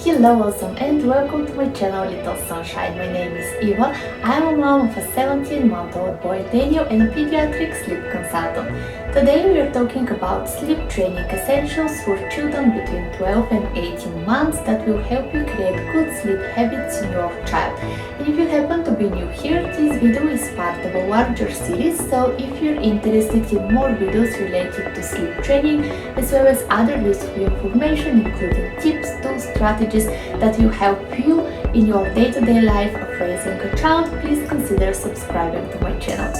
Hello awesome and welcome to my channel Little Sunshine. My name is Eva. I'm a mom of a 17-month-old boy Daniel and a pediatric sleep consultant. Today we are talking about sleep training essentials for children between 12 and 18 months that will help you create good sleep habits in your child. And if you happen to be new here, this video is part of a larger series, so if you're interested in more videos related to sleep training as well as other useful information including tips, tools, strategies that will help you in your day-to-day life of raising a child, please consider subscribing to my channel.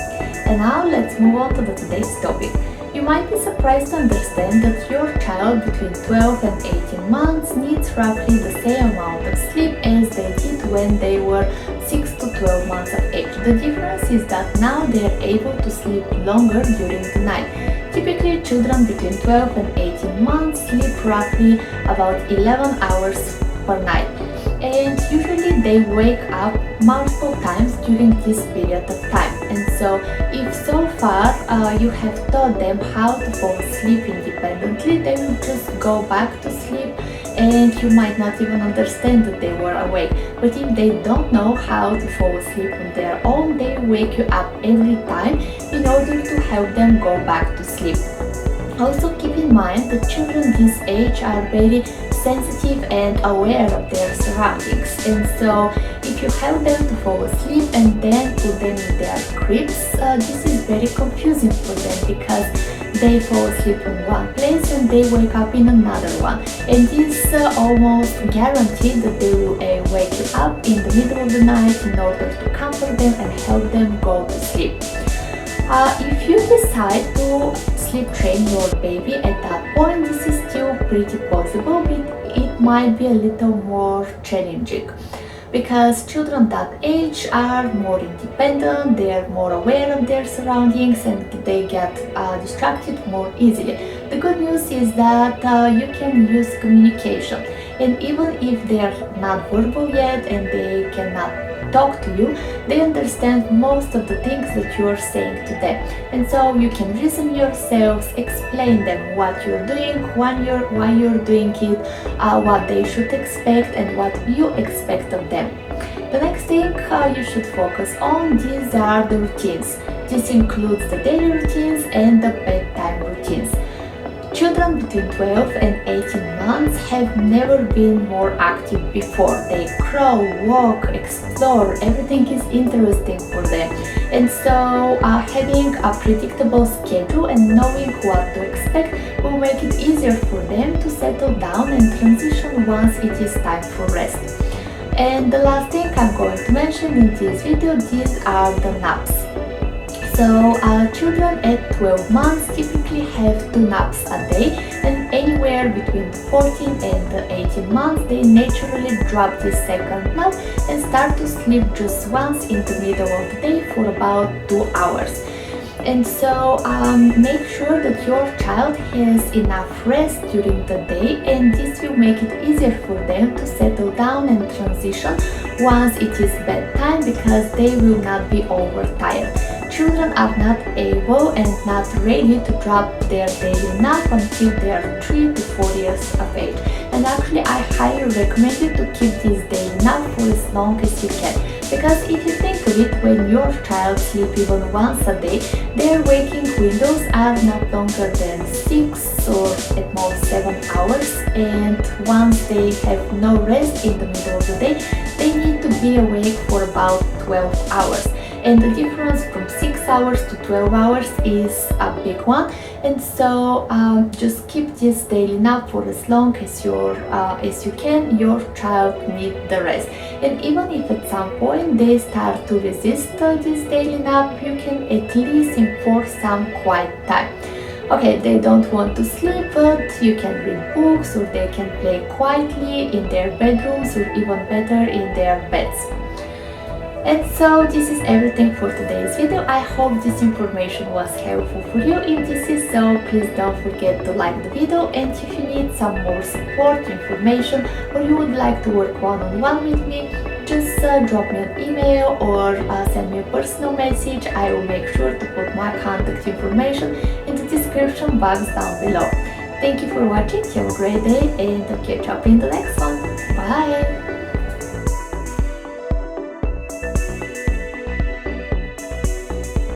And now let's move on to today's topic. You might be surprised to understand that your child between 12 and 18 months needs roughly the same amount of sleep as they did when they were 6 to 12 months of age. The difference is that now they are able to sleep longer during the night. Typically, children between 12 and 18 months sleep roughly about 11 hours per night, and usually they wake up multiple times during this period of time. And so if so far you have taught them how to fall asleep independently, they will just go back to sleep and you might not even understand that they were awake. But if they don't know how to fall asleep on their own, they wake you up every time in order to help them go back to sleep. Also keep in mind that children this age are very sensitive and aware of their surroundings, and so if you help them to fall asleep and then put them in their cribs, this is very confusing for them because they fall asleep in one place and they wake up in another one, and this almost guaranteed that they will wake you up in the middle of the night in order to comfort them and help them go to sleep. If you decide to sleep train your baby at that point, this is still pretty possible, but it might be a little more challenging because children that age are more independent, they are more aware of their surroundings and they get distracted more easily. The good news is that you can use communication, and even if they are not verbal yet and they cannot talk to you, they understand most of the things that you are saying to them, and so you can reason yourselves, explain them what you're doing, why you're doing it, what they should expect and what you expect of them. The next thing you should focus on, these are the routines. This includes the daily routines and the bedtime routines. Children between 12 and 18 months have never been more active before. They crawl, walk, explore, everything is interesting for them. And so having a predictable schedule and knowing what to expect will make it easier for them to settle down and transition once it is time for rest. And the last thing I'm going to mention in this video, these are the naps. So children at 12 months typically have 2 naps a day, and anywhere between 14 and 18 months they naturally drop this second nap and start to sleep just once in the middle of the day for about 2 hours. And so make sure that your child has enough rest during the day, and this will make it easier for them to settle down and transition once it is bedtime because they will not be overtired. Children are not able and not ready to drop their daily nap until they are 3 to 4 years of age. And actually I highly recommend you to keep this daily nap for as long as you can, because if you think of it, when your child sleeps even once a day, their waking windows are not longer than 6 or at most 7 hours, and once they have no rest in the middle of the day, they need to be awake for about 12 hours. And the difference from 6 hours to 12 hours is a big one, and so just keep this daily nap for as long as you can. Your child needs the rest, and even if at some point they start to resist this daily nap, you can at least enforce some quiet time. Okay, they don't want to sleep, but you can read books or they can play quietly in their bedrooms or even better in their beds. And so this is everything for today's video. I hope this information was helpful for you. If this is so, please don't forget to like the video, and if you need some more support, information, or you would like to work one-on-one with me, just drop me an email or send me a personal message. I will make sure to put my contact information in the description box down below. Thank you for watching, have a great day, and I'll catch up in the next one.